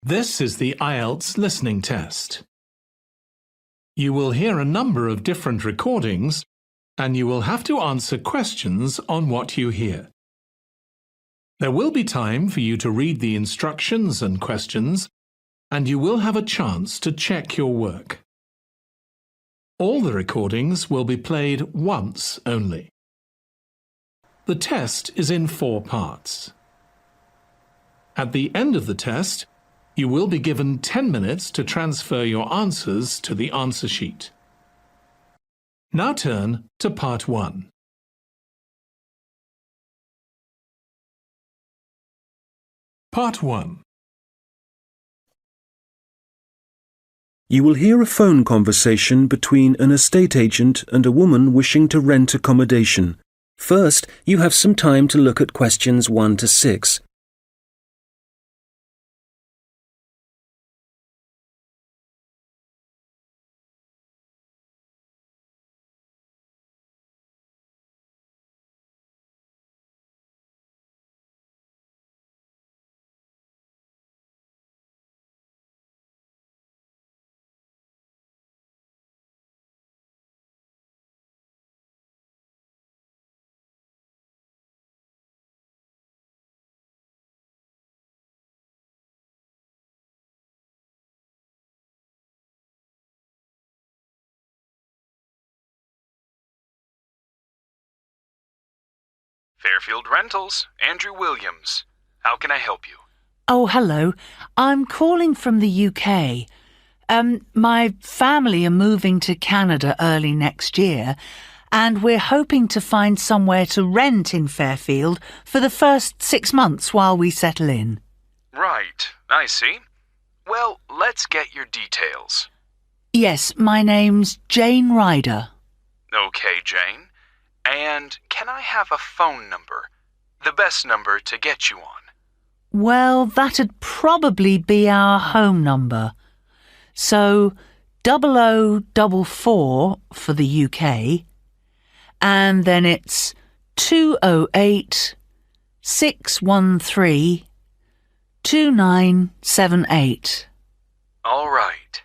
This is the IELTS Listening Test. You will hear a number of different recordings and you will have to answer questions on what you hear. There will be time for you to read the instructions and questions, and you will have a chance to check your work. All the recordings will be played once only. The test is in 4 parts. At the end of the test, you will be given 10 minutes to transfer your answers to the answer sheet. Now turn to Part 1. Part 1. You will hear a phone conversation between an estate agent and a woman wishing to rent accommodation. First, you have some time to look at questions 1 to 6. Fairfield Rentals, Andrew Williams. How can I help you? Oh, hello. I'm calling from the UK. My family are moving to Canada early next year, and we're hoping to find somewhere to rent in Fairfield for the first 6 months while we settle in. Right, I see. Well, let's get your details. Yes, my name's Jane Ryder. Okay, Jane. And can I have a phone number? The best number to get you on. Well, that'd probably be our home number. So, 0044 for the UK, and then it's 208 613 2978. All right.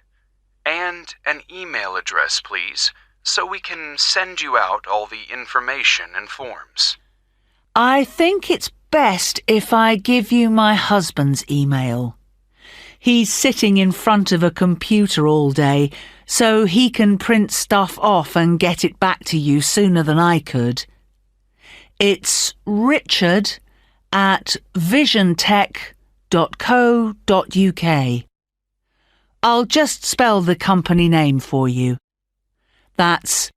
And an email address, please, so we can send you out all the information and forms. I think it's best if I give you my husband's email. He's sitting in front of a computer all day, so he can print stuff off and get it back to you sooner than I could. It's richard@visiontech.co.uk. I'll just spell the company name for you. That's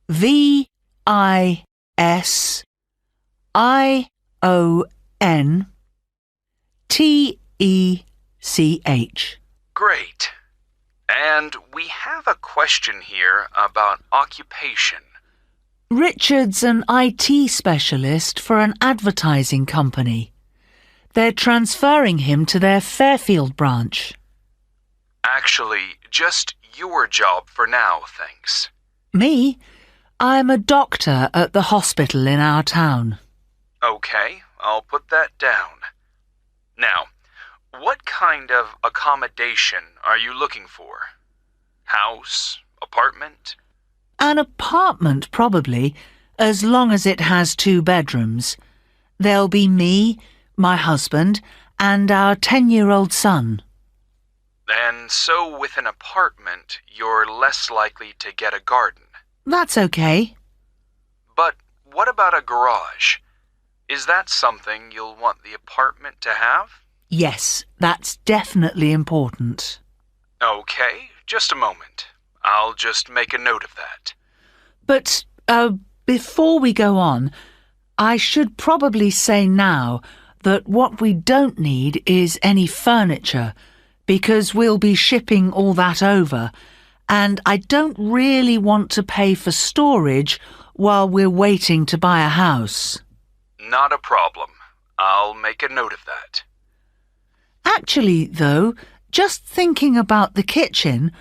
VISIONTECH. Great. And we have a question here about occupation. Richard's an IT specialist for an advertising company. They're transferring him to their Fairfield branch. Actually, just your job for now, thanks. Me? I'm a doctor at the hospital in our town. Okay, I'll put that down. Now, what kind of accommodation are you looking for? House? Apartment? An apartment, probably, as long as it has 2 bedrooms. There'll be me, my husband, and our 10-year-old son. And so with an apartment, you're less likely to get a garden. That's okay. But what about a garage? Is that something you'll want the apartment to have? Yes, that's definitely important. Okay, just a moment. I'll just make a note of that. But, before we go on, I should probably say now that what we don't need is any furniture, because we'll be shipping all that over, and I don't really want to pay for storage while we're waiting to buy a house. Not a problem. I'll make a note of that. Actually, though, just thinking about the kitchen,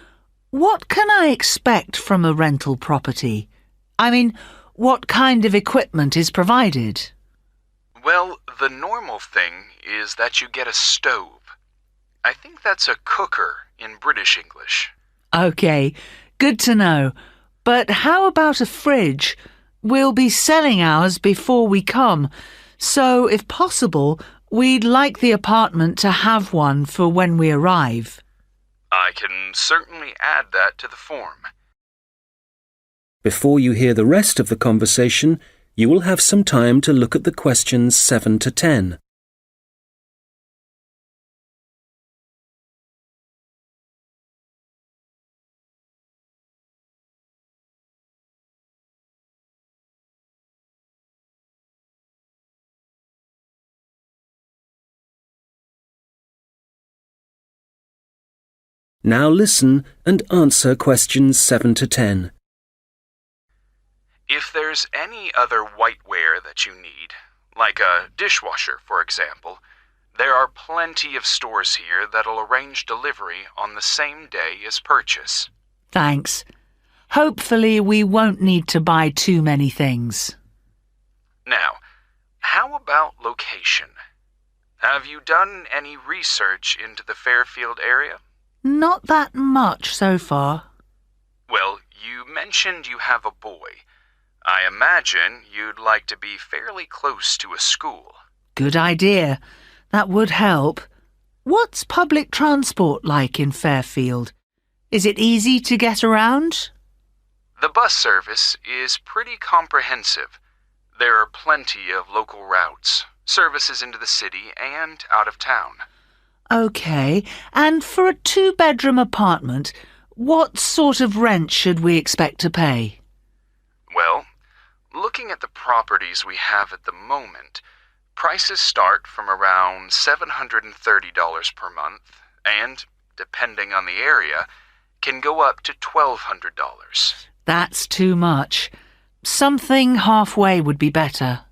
what can I expect from a rental property? I mean, what kind of equipment is provided? Well, the normal thing is that you get a stove. I think that's a cooker in British English. OK, good to know. But how about a fridge? We'll be selling ours before we come, so if possible, we'd like the apartment to have one for when we arrive. I can certainly add that to the form. Before you hear the rest of the conversation, you will have some time to look at the questions 7 to 10. Now listen and answer questions 7 to 10. If there's any other whiteware that you need, like a dishwasher, for example, there are plenty of stores here that'll arrange delivery on the same day as purchase. Thanks. Hopefully we won't need to buy too many things. Now, how about location? Have you done any research into the Fairfield area? Not that much so far. Well, you mentioned you have a boy. I imagine you'd like to be fairly close to a school. Good idea. That would help. What's public transport like in Fairfield? Is it easy to get around? The bus service is pretty comprehensive. There are plenty of local routes, services into the city and out of town. OK, and for a two-bedroom apartment, what sort of rent should we expect to pay? Well, looking at the properties we have at the moment, prices start from around $730 per month and, depending on the area, can go up to $1,200. That's too much. Something halfway would be better.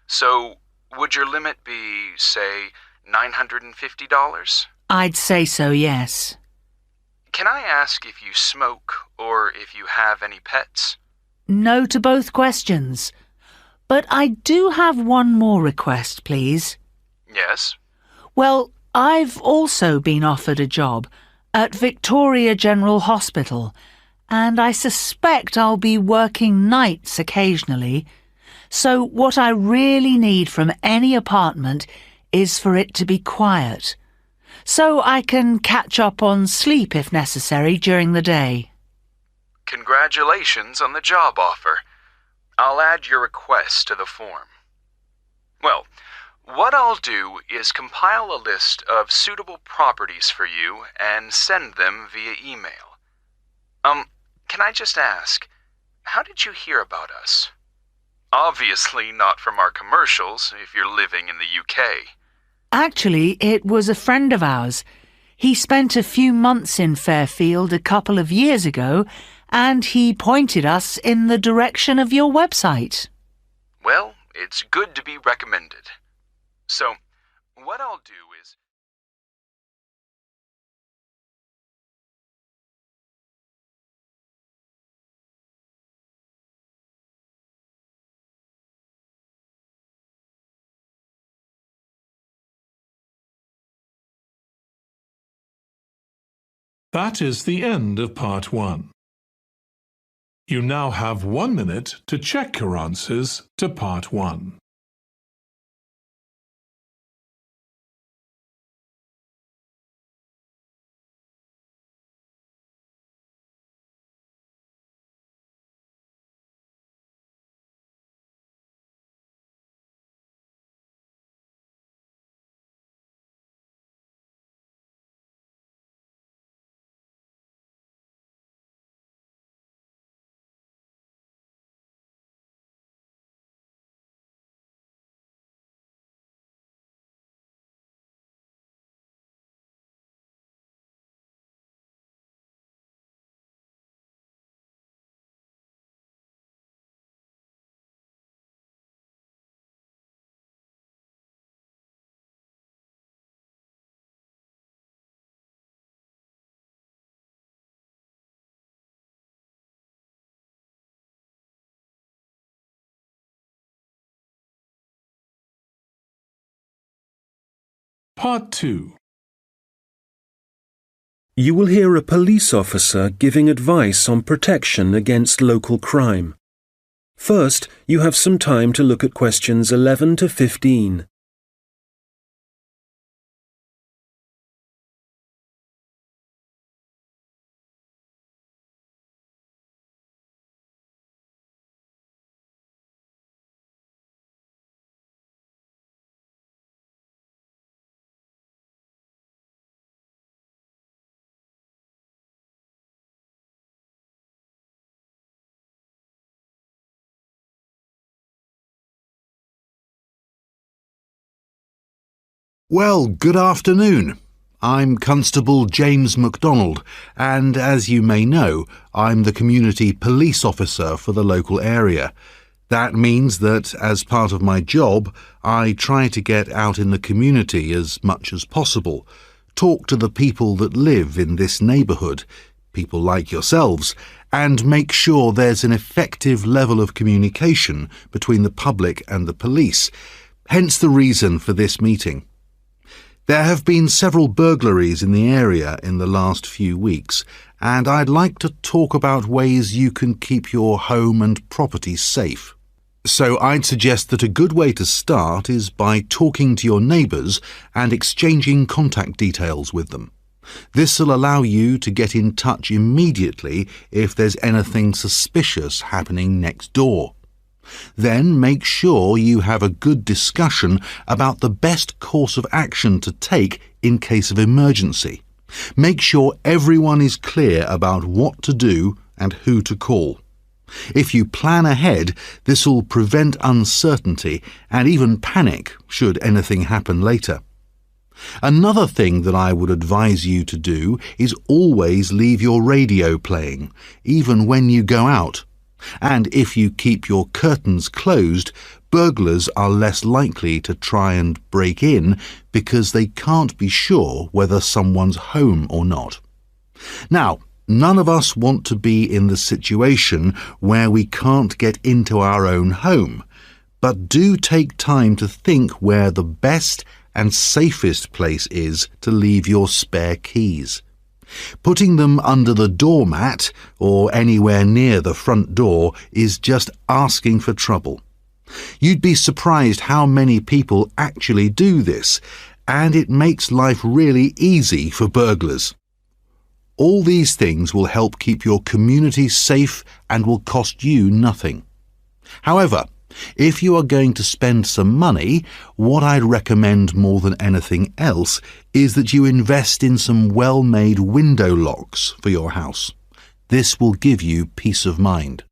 So, would your limit be, say, $950? I'd say so, yes. Can I ask if you smoke or if you have any pets? No to both questions. But I do have one more request, please. Yes? Well, I've also been offered a job at Victoria General Hospital, and I suspect I'll be working nights occasionally. So what I really need from any apartment is for it to be quiet, so I can catch up on sleep if necessary during the day. Congratulations on the job offer. I'll add your request to the form. Well, what I'll do is compile a list of suitable properties for you and send them via email. Can I just ask, how did you hear about us? Obviously not from our commercials if you're living in the UK. Actually, it was a friend of ours. He spent a few months in Fairfield a couple of years ago, and he pointed us in the direction of your website. Well, it's good to be recommended. So, what I'll do is... That is the end of part 1. You now have 1 minute to check your answers to part 1. Part 2. You will hear a police officer giving advice on protection against local crime. First, you have some time to look at questions 11 to 15. Well, good afternoon. I'm Constable James MacDonald, and as you may know, I'm the community police officer for the local area. That means that, as part of my job, I try to get out in the community as much as possible, talk to the people that live in this neighbourhood, people like yourselves, and make sure there's an effective level of communication between the public and the police, hence the reason for this meeting. There have been several burglaries in the area in the last few weeks, and I'd like to talk about ways you can keep your home and property safe. So I'd suggest that a good way to start is by talking to your neighbours and exchanging contact details with them. This will allow you to get in touch immediately if there's anything suspicious happening next door. Then make sure you have a good discussion about the best course of action to take in case of emergency. Make sure everyone is clear about what to do and who to call. If you plan ahead, this will prevent uncertainty and even panic should anything happen later. Another thing that I would advise you to do is always leave your radio playing, even when you go out. And if you keep your curtains closed, burglars are less likely to try and break in because they can't be sure whether someone's home or not. Now, none of us want to be in the situation where we can't get into our own home, but do take time to think where the best and safest place is to leave your spare keys. Putting them under the doormat or anywhere near the front door is just asking for trouble. You'd be surprised how many people actually do this, and it makes life really easy for burglars. All these things will help keep your community safe and will cost you nothing. However, if you are going to spend some money, what I'd recommend more than anything else is that you invest in some well-made window locks for your house. This will give you peace of mind.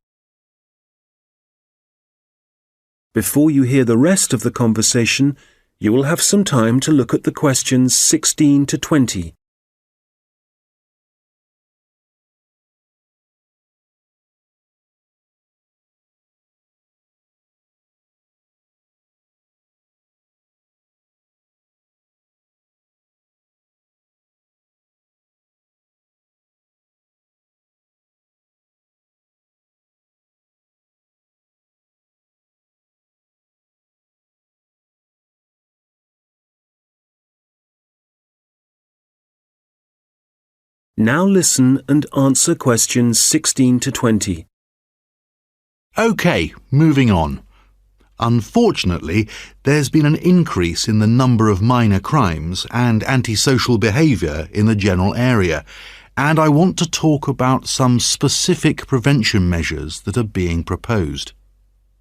Before you hear the rest of the conversation, you will have some time to look at the questions 16 to 20. Now listen and answer questions 16 to 20. OK, moving on. Unfortunately, there's been an increase in the number of minor crimes and antisocial behaviour in the general area, and I want to talk about some specific prevention measures that are being proposed.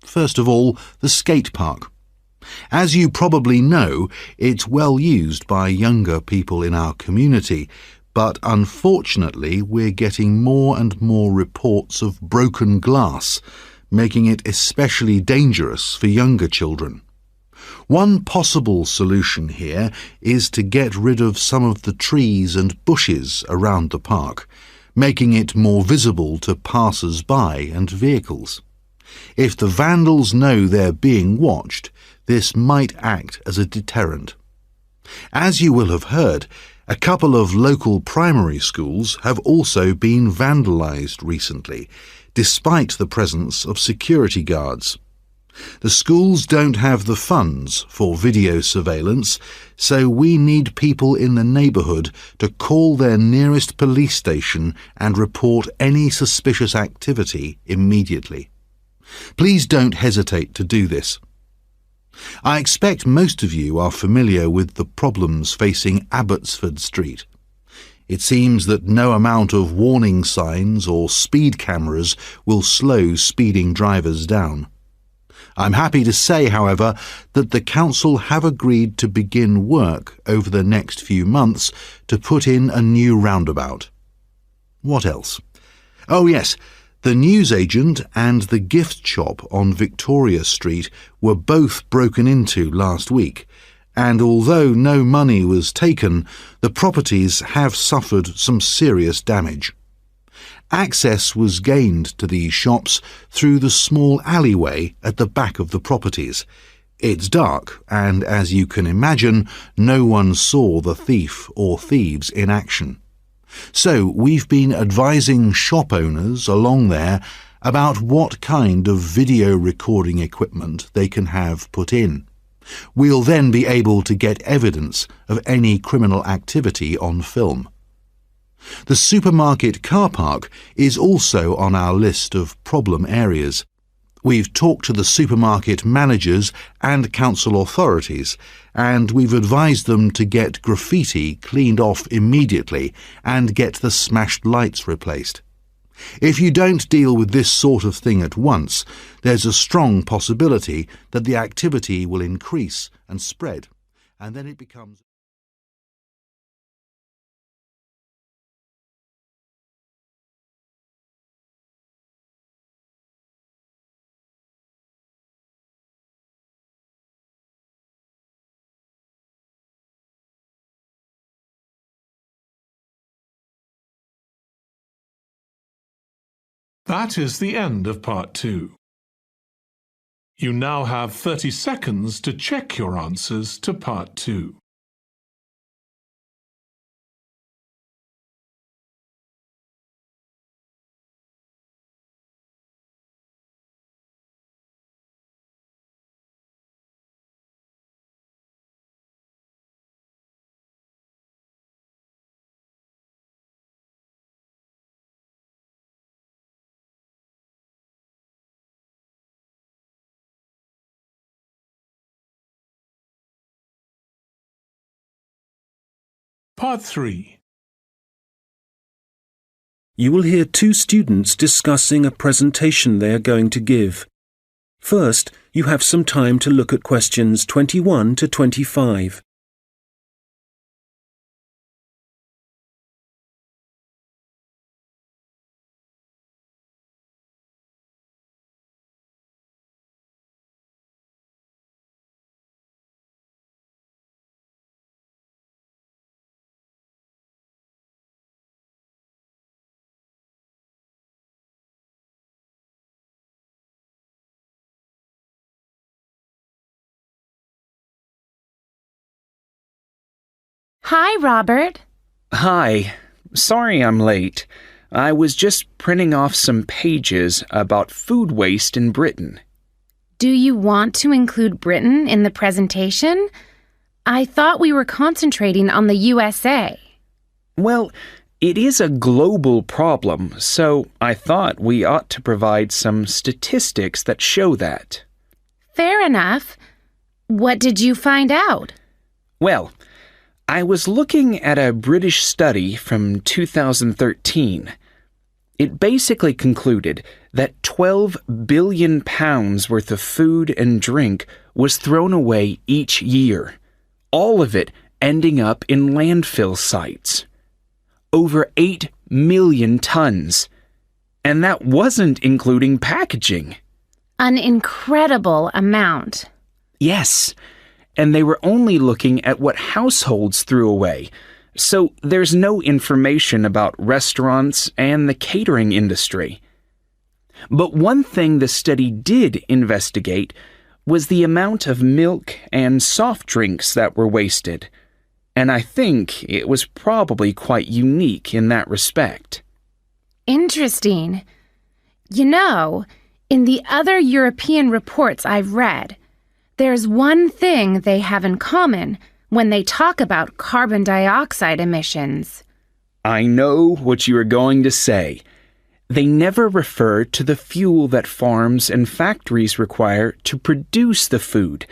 First of all, the skate park. As you probably know, it's well used by younger people in our community, but unfortunately we're getting more and more reports of broken glass, making it especially dangerous for younger children. One possible solution here is to get rid of some of the trees and bushes around the park, making it more visible to passers-by and vehicles. If the vandals know they're being watched, this might act as a deterrent. As you will have heard, a couple of local primary schools have also been vandalised recently, despite the presence of security guards. The schools don't have the funds for video surveillance, so we need people in the neighbourhood to call their nearest police station and report any suspicious activity immediately. Please don't hesitate to do this. I expect most of you are familiar with the problems facing Abbotsford Street. It seems that no amount of warning signs or speed cameras will slow speeding drivers down. I'm happy to say, however, that the council have agreed to begin work over the next few months to put in a new roundabout. What else? Oh yes, the newsagent and the gift shop on Victoria Street were both broken into last week, and although no money was taken, the properties have suffered some serious damage. Access was gained to these shops through the small alleyway at the back of the properties. It's dark, and as you can imagine, no one saw the thief or thieves in action. So we've been advising shop owners along there about what kind of video recording equipment they can have put in. We'll then be able to get evidence of any criminal activity on film. The supermarket car park is also on our list of problem areas. We've talked to the supermarket managers and council authorities, and we've advised them to get graffiti cleaned off immediately and get the smashed lights replaced. If you don't deal with this sort of thing at once, there's a strong possibility that the activity will increase and spread, and then it becomes... That is the end of Part 2. You now have 30 seconds to check your answers to Part 2. Part 3. You will hear two students discussing a presentation they are going to give. First, you have some time to look at questions 21 to 25. Hi, Robert. Hi. Sorry I'm late. I was just printing off some pages about food waste in Britain. Do you want to include Britain in the presentation? I thought we were concentrating on the USA. Well, it is a global problem, so I thought we ought to provide some statistics that show that. Fair enough. What did you find out? Well, I was looking at a British study from 2013. It basically concluded that 12 billion pounds worth of food and drink was thrown away each year, all of it ending up in landfill sites. Over 8 million tons. And that wasn't including packaging. An incredible amount. Yes. And they were only looking at what households threw away, so there's no information about restaurants and the catering industry. But one thing the study did investigate was the amount of milk and soft drinks that were wasted, and I think it was probably quite unique in that respect. Interesting. You know, In the other European reports I've read, there's one thing they have in common when they talk about carbon dioxide emissions. I know what you are going to say. They never refer to the fuel that farms and factories require to produce the food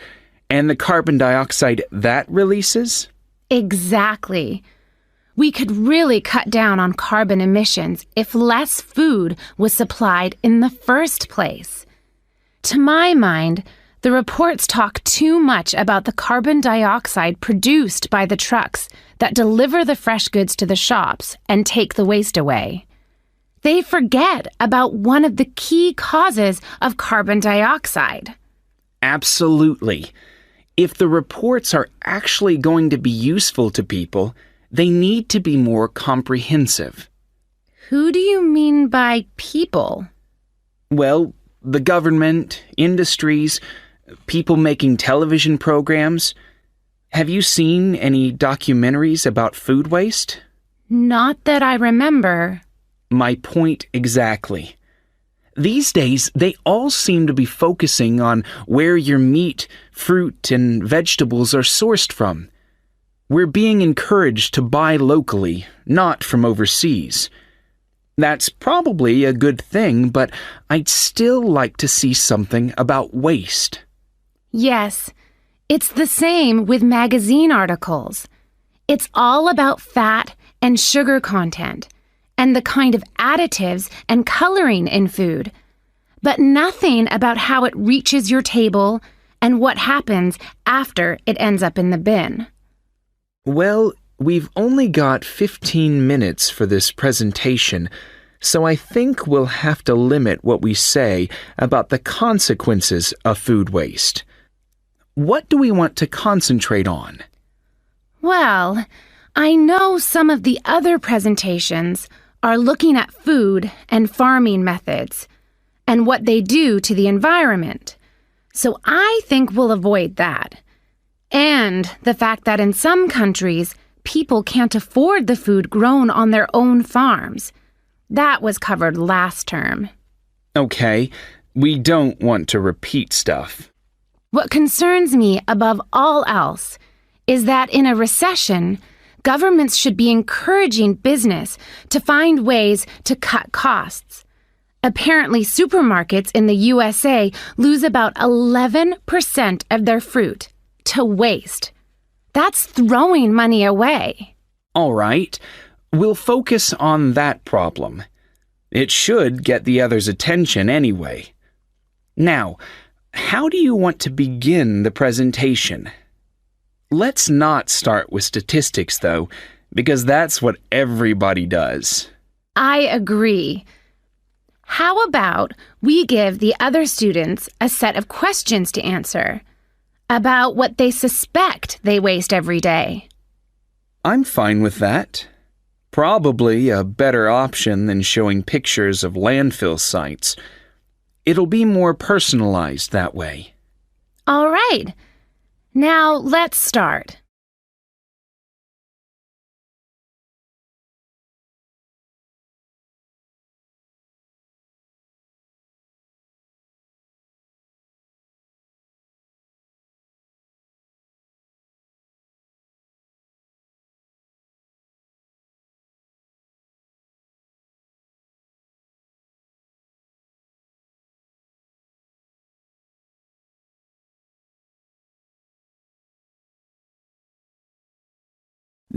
and the carbon dioxide that releases? Exactly. We could really cut down on carbon emissions if less food was supplied in the first place. To my mind, the reports talk too much about the carbon dioxide produced by the trucks that deliver the fresh goods to the shops and take the waste away. They forget about one of the key causes of carbon dioxide. Absolutely. If the reports are actually going to be useful to people, they need to be more comprehensive. Who do you mean by people? Well, the government, industries, people making television programs. Have you seen any documentaries about food waste? Not that I remember. My point exactly. These days, they all seem to be focusing on where your meat, fruit, and vegetables are sourced from. We're being encouraged to buy locally, not from overseas. That's probably a good thing, but I'd still like to see something about waste. Yes, it's the same with magazine articles. It's all about fat and sugar content and the kind of additives and coloring in food, but nothing about how it reaches your table and what happens after it ends up in the bin. Well, we've only got 15 minutes for this presentation, so I think we'll have to limit what we say about the consequences of food waste. What do we want to concentrate on? Well, I know some of the other presentations are looking at food and farming methods and what they do to the environment, so I think we'll avoid that. And the fact that in some countries, people can't afford the food grown on their own farms. That was covered last term. Okay, we don't want to repeat stuff. What concerns me above all else is that in a recession, governments should be encouraging business to find ways to cut costs. Apparently, supermarkets in the USA lose about 11% of their fruit to waste. That's throwing money away. All right, we'll focus on that problem. It should get the others' attention anyway. Now, how do you want to begin the presentation? Let's not start with statistics, though, because that's what everybody does. I agree. How about we give the other students a set of questions to answer about what they suspect they waste every day? I'm fine with that. Probably a better option than showing pictures of landfill sites. It'll be more personalized that way. All right. Now let's start.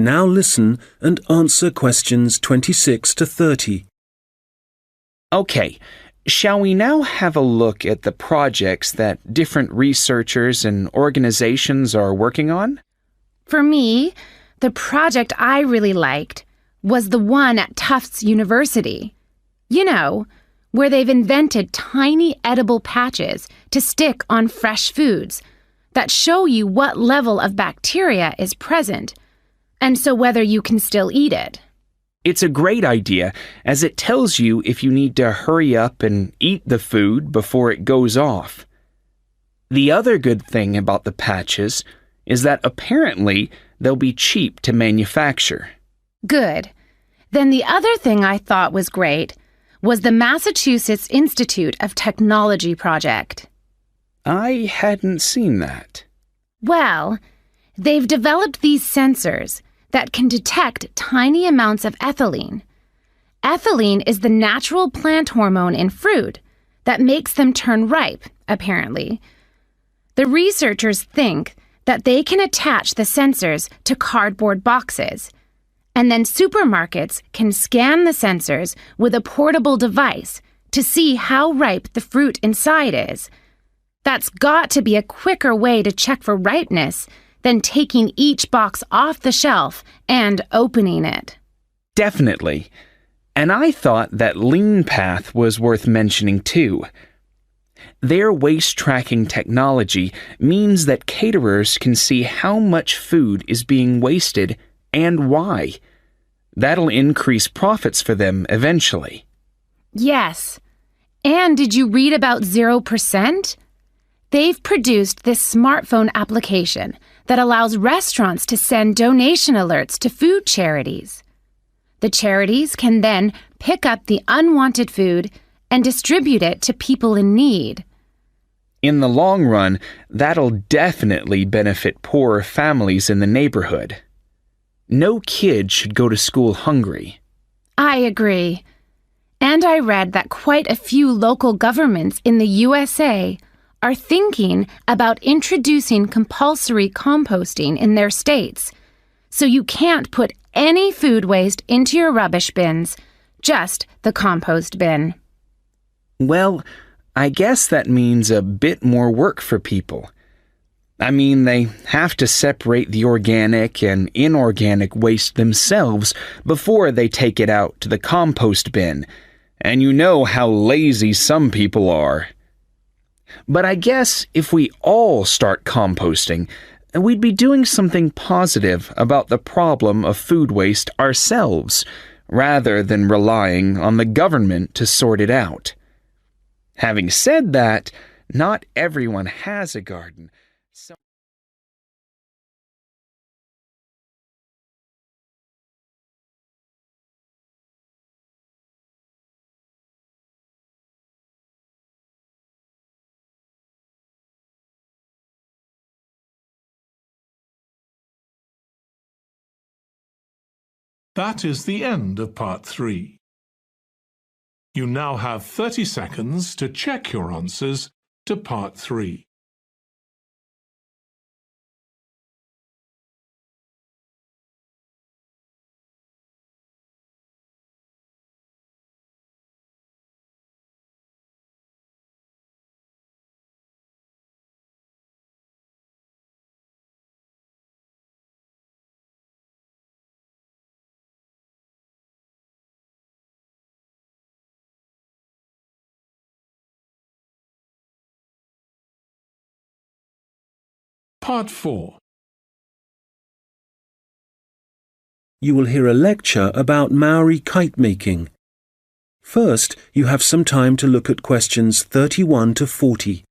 Now listen and answer questions 26 to 30. Okay, shall we now have a look at the projects that different researchers and organizations are working on? For me, the project I really liked was the one at Tufts University. You know, where they've invented tiny edible patches to stick on fresh foods that show you what level of bacteria is present, and so whether you can still eat it. It's a great idea, as it tells you if you need to hurry up and eat the food before it goes off. The other good thing about the patches is that apparently they'll be cheap to manufacture. Good. Then the other thing I thought was great was the Massachusetts Institute of Technology project. I hadn't seen that. Well, they've developed these sensors that can detect tiny amounts of ethylene. Ethylene is the natural plant hormone in fruit that makes them turn ripe, apparently. The researchers think that they can attach the sensors to cardboard boxes, and then supermarkets can scan the sensors with a portable device to see how ripe the fruit inside is. That's got to be a quicker way to check for ripeness than taking each box off the shelf and opening it. Definitely. And I thought that Lean Path was worth mentioning too. Their waste tracking technology means that caterers can see how much food is being wasted and why. That'll increase profits for them eventually. Yes. And did you read about 0%? They've produced this smartphone application that allows restaurants to send donation alerts to food charities. The charities can then pick up the unwanted food and distribute it to people in need. In the long run, that'll definitely benefit poorer families in the neighborhood. No kid should go to school hungry. I agree. And I read that quite a few local governments in the USA are thinking about introducing compulsory composting in their states. So you can't put any food waste into your rubbish bins, just the compost bin. Well, I guess that means a bit more work for people. I mean, they have to separate the organic and inorganic waste themselves before they take it out to the compost bin, and you know how lazy some people are. But I guess if we all start composting, we'd be doing something positive about the problem of food waste ourselves, rather than relying on the government to sort it out. Having said that, not everyone has a garden. That is the end of Part 3. You now have 30 seconds to check your answers to Part 3. Part 4. You will hear a lecture about Maori kite making. First, you have some time to look at questions 31 to 40.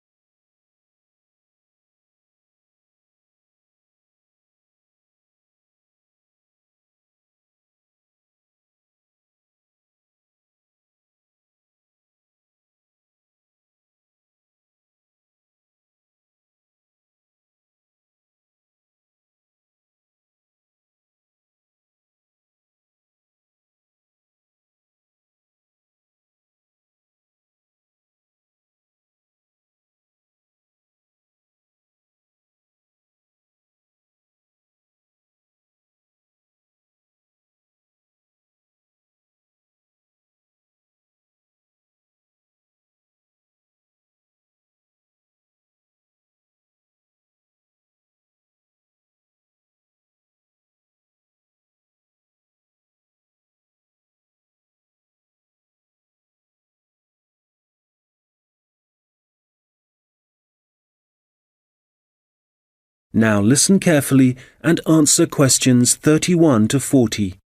Now listen carefully and answer questions 31 to 40.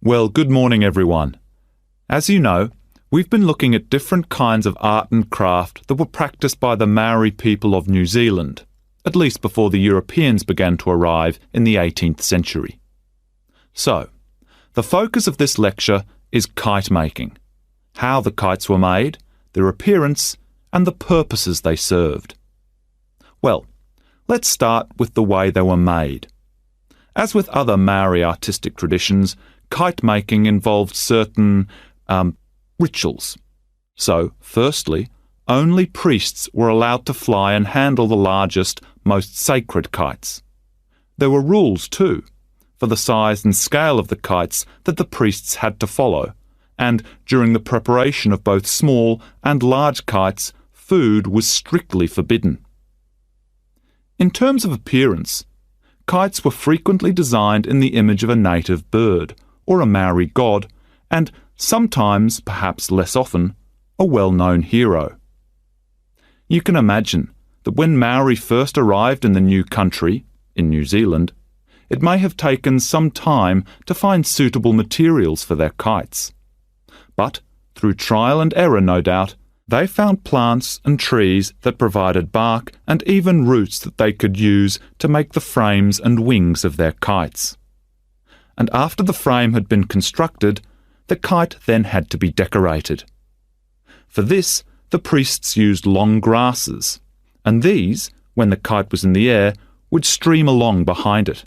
Well, good morning, everyone. As you know, we've been looking at different kinds of art and craft that were practiced by the Maori people of New Zealand, at least before the Europeans began to arrive in the 18th century. So, the focus of this lecture is kite making, how the kites were made, their appearance, and the purposes they served. Well, let's start with the way they were made. As with other Maori artistic traditions, kite making involved certain rituals. So, firstly, only priests were allowed to fly and handle the largest, most sacred kites. There were rules too, for the size and scale of the kites that the priests had to follow, and during the preparation of both small and large kites, food was strictly forbidden. In terms of appearance, kites were frequently designed in the image of a native bird, or a Maori god, and sometimes, perhaps less often, a well-known hero. You can imagine that when Maori first arrived in the new country, in New Zealand, it may have taken some time to find suitable materials for their kites. But, through trial and error no doubt, they found plants and trees that provided bark and even roots that they could use to make the frames and wings of their kites. And after the frame had been constructed, the kite then had to be decorated. For this, the priests used long grasses, and these, when the kite was in the air, would stream along behind it.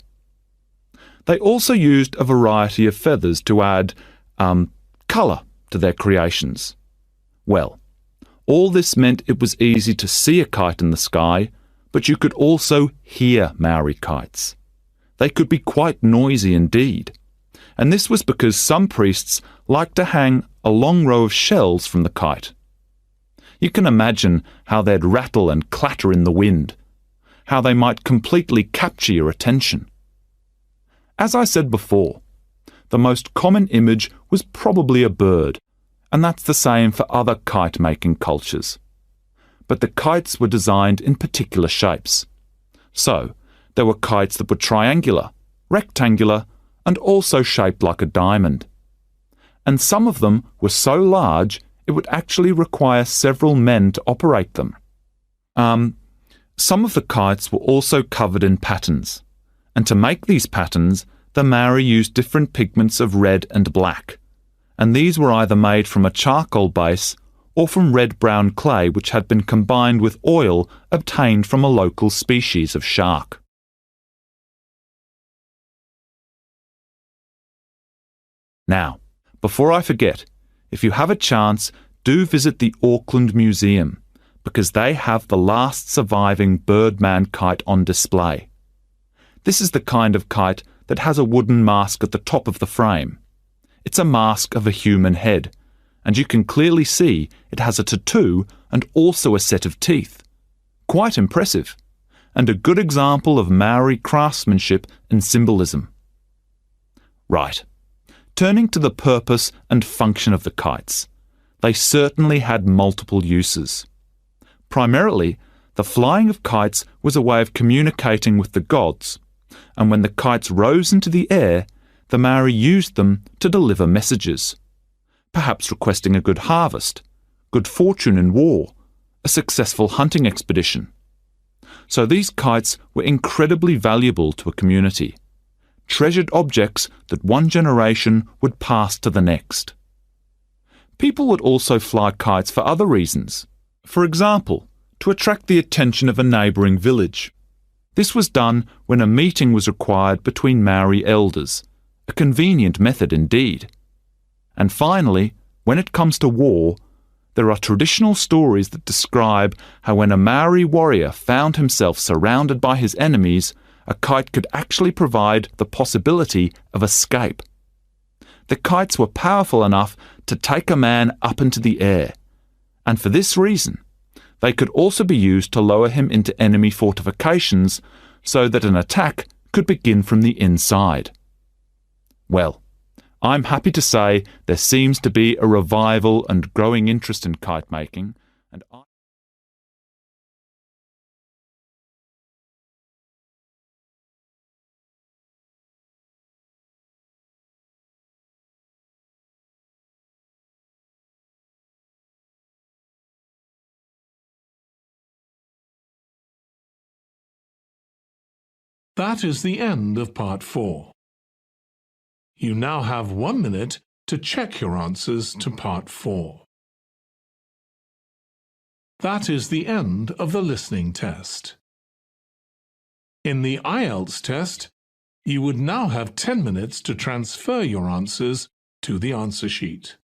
They also used a variety of feathers to add colour to their creations. Well, all this meant it was easy to see a kite in the sky, but you could also hear Maori kites. They could be quite noisy indeed, and this was because some priests liked to hang a long row of shells from the kite. You can imagine how they'd rattle and clatter in the wind, how they might completely capture your attention. As I said before, the most common image was probably a bird, and that's the same for other kite-making cultures. But the kites were designed in particular shapes. So, there were kites that were triangular, rectangular, and also shaped like a diamond. And some of them were so large it would actually require several men to operate them. Some of the kites were also covered in patterns, and to make these patterns, the Maori used different pigments of red and black, and these were either made from a charcoal base or from red-brown clay which had been combined with oil obtained from a local species of shark. Now, before I forget, if you have a chance, do visit the Auckland Museum, because they have the last surviving Birdman kite on display. This is the kind of kite that has a wooden mask at the top of the frame. It's a mask of a human head, and you can clearly see it has a tattoo and also a set of teeth. Quite impressive, and a good example of Maori craftsmanship and symbolism. Right. Turning to the purpose and function of the kites, they certainly had multiple uses. Primarily, the flying of kites was a way of communicating with the gods, and when the kites rose into the air, the Maori used them to deliver messages, perhaps requesting a good harvest, good fortune in war, a successful hunting expedition. So these kites were incredibly valuable to a community, treasured objects that one generation would pass to the next. People would also fly kites for other reasons. For example, to attract the attention of a neighbouring village. This was done when a meeting was required between Maori elders, a convenient method indeed. And finally, when it comes to war, there are traditional stories that describe how when a Maori warrior found himself surrounded by his enemies, a kite could actually provide the possibility of escape. The kites were powerful enough to take a man up into the air, and for this reason, they could also be used to lower him into enemy fortifications so that an attack could begin from the inside. Well, I'm happy to say there seems to be a revival and growing interest in kite making, and That is the end of part 4. You now have 1 minute to check your answers to Part 4. That is the end of the listening test. In the IELTS test, you would now have 10 minutes to transfer your answers to the answer sheet.